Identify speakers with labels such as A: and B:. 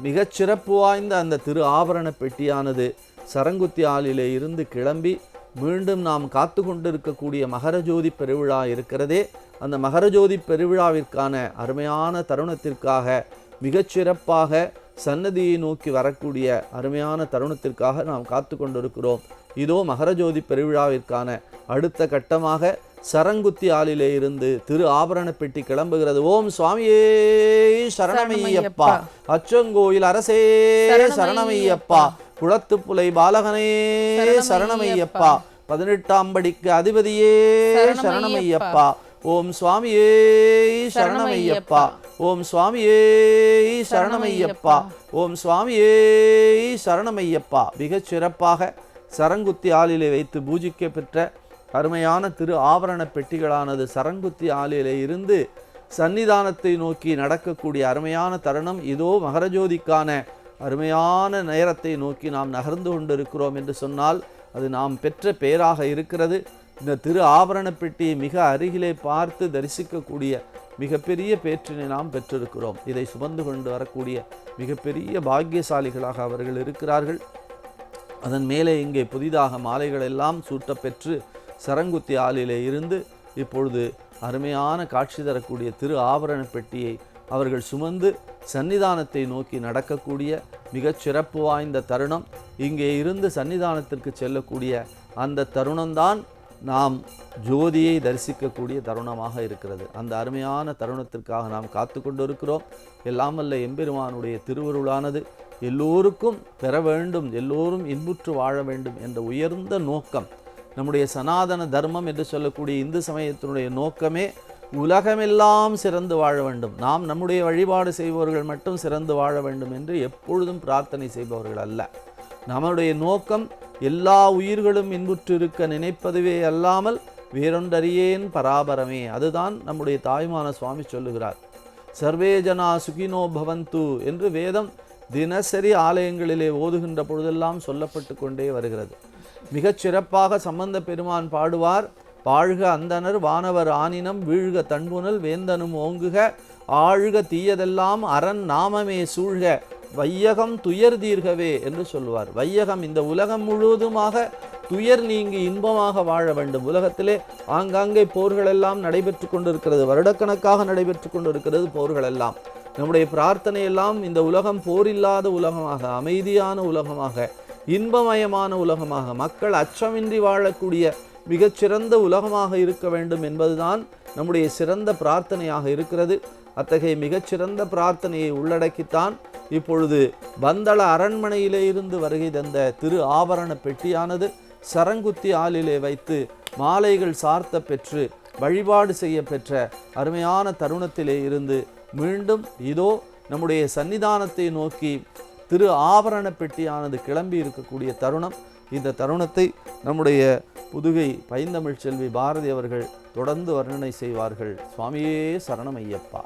A: மிகச்சிறப்பு வாய்ந்த அந்த திரு ஆபரண பெட்டியானது சரங்குத்தி ஆலிலே இருந்து கிளம்பி மீண்டும் நாம் காத்து கொண்டிருக்கக்கூடிய மகரஜோதி பெருவிழா இருக்கிறதே, அந்த மகரஜோதி பெருவிழாவிற்கான அருமையான தருணத்திற்காக மிகச்சிறப்பாக சன்னதியை நோக்கி வரக்கூடிய அருமையான தருணத்திற்காக நாம் காத்து கொண்டிருக்கிறோம். இதோ மகரஜோதி பெருவிழாவிற்கான அடுத்த கட்டமாக சரங்குத்தி ஆலிலே இருந்து திரு ஆபரண பெட்டி கிளம்புகிறது. ஓம் சுவாமியே சரணமையப்பா, அச்சங்கோயில் அரசே சரணமையப்பா, குளத்துப்புலை பாலகனே சரணமையப்பா, 18ஆம் படிக்கு அதிபதியே சரணமையப்பா, ஓம் சுவாமியே சரணமையப்பா, ஓம் சுவாமியே சரணமையப்பா, ஓம் சுவாமியே சரணமையப்பா. மிகச் சிறப்பாக சரங்குத்தி ஆலிலே வைத்து பூஜிக்க பெற்ற அருமையான திரு ஆபரண பெட்டிகளானது சரங்குத்தி ஆலிலே இருந்து சன்னிதானத்தை நோக்கி நடக்கக்கூடிய அருமையான தருணம். இதோ மகரஜோதிக்கான அருமையான நேரத்தை நோக்கி நாம் நகர்ந்து கொண்டிருக்கிறோம் என்று சொன்னால் அது நாம் பெற்ற பெயராக இருக்கிறது. இந்த திரு ஆபரண பெட்டியை மிக அருகிலே பார்த்து தரிசிக்கக்கூடிய மிகப்பெரிய பேற்றினை நாம் பெற்றிருக்கிறோம். இதை சுமந்து கொண்டு வரக்கூடிய மிகப்பெரிய பாக்கியசாலிகளாக அவர்கள் இருக்கிறார்கள். அதன் மேலே இங்கே புதிதாக மாலைகள் எல்லாம் சூட்டப்பெற்று சரங்குத்தி ஆலிலே இருந்து இப்பொழுது அருமையான காட்சி தரக்கூடிய திரு ஆபரண பெட்டியை அவர்கள் சுமந்து சன்னிதானத்தை நோக்கி நடக்கக்கூடிய மிகச் சிறப்பு வாய்ந்த தருணம். இங்கே இருந்து சன்னிதானத்திற்கு செல்லக்கூடிய அந்த தருணம்தான் நாம் ஜோதியை தரிசிக்கக்கூடிய தருணமாக இருக்கிறது. அந்த அருமையான தருணத்திற்காக நாம் காத்து கொண்டிருக்கிறோம். எல்லாம் வல்ல எம்பெருமானுடைய திருவருளானது எல்லோருக்கும் பெற வேண்டும், எல்லோரும் இன்புற்று வாழ வேண்டும் என்ற உயர்ந்த நோக்கம் நம்முடைய சனாதன தர்மம் என்று சொல்லக்கூடிய இந்து சமயத்தினுடைய நோக்கமே உலகமெல்லாம் சிறந்து வாழ வேண்டும், நாம் நம்முடைய வழிபாடு செய்பவர்கள் மட்டும் சிறந்து வாழ வேண்டும் என்று எப்பொழுதும் பிரார்த்தனை செய்பவர்கள் அல்ல. நம்முடைய நோக்கம் எல்லா உயிர்களும் இன்புற்று இருக்க நினைப்பதுவே அல்லாமல் வேறொன்றறியேன் பராபரமே. அதுதான் நம்முடைய தாய்மான சுவாமி சொல்லுகிறார். சர்வே ஜனா சுகினோ பவந்து என்று வேதம் தினசரி ஆலயங்களிலே ஓதுகின்ற பொழுதெல்லாம் சொல்லப்பட்டு கொண்டே வருகிறது. மிகச் சிறப்பாக சம்பந்த பெருமான் பாடுவார். பாழ்க அந்தனர் வானவர் ஆனினம் வீழ்க தன்புனல் வேந்தனும் ஓங்குக ஆழ்க தீயதெல்லாம் அரண் நாமமே சூழ்க வையகம் துயர் தீர்கவே என்று சொல்வார். வையகம் இந்த உலகம் முழுவதுமாக துயர் நீங்கி இன்பமாக வாழ வேண்டும். உலகத்திலே ஆங்காங்கே போர்கள் எல்லாம் நடைபெற்று கொண்டிருக்கிறது, வருடக்கணக்காக நடைபெற்று கொண்டிருக்கிறது போர்கள் எல்லாம். நம்முடைய பிரார்த்தனை எல்லாம் இந்த உலகம் போரில்லாத உலகமாக, அமைதியான உலகமாக, இன்பமயமான உலகமாக, மக்கள் அச்சமின்றி வாழக்கூடிய மிகச்சிறந்த உலகமாக இருக்க வேண்டும் என்பதுதான் நம்முடைய சிறந்த பிரார்த்தனையாக இருக்கிறது. அத்தகைய மிகச்சிறந்த பிரார்த்தனையை உள்ளடக்கித்தான் இப்பொழுது பந்தள அரண்மனையிலே இருந்து வருகை தந்த திரு ஆபரண பெட்டியானது சரங்குத்தி ஆலிலே வைத்து மாலைகள் சார்த்த பெற்று வழிபாடு செய்ய பெற்ற அருமையான தருணத்திலே இருந்து மீண்டும் இதோ நம்முடைய சன்னிதானத்தை நோக்கி திரு ஆபரண பெட்டியானது கிளம்பி இருக்கக்கூடிய தருணம். இந்த தருணத்தை நம்முடைய புதுகை பைந்தமிழ் செல்வி பாரதி அவர்கள் தொடர்ந்து வர்ணனை செய்வார்கள். சுவாமியே சரணம் ஐயப்பா.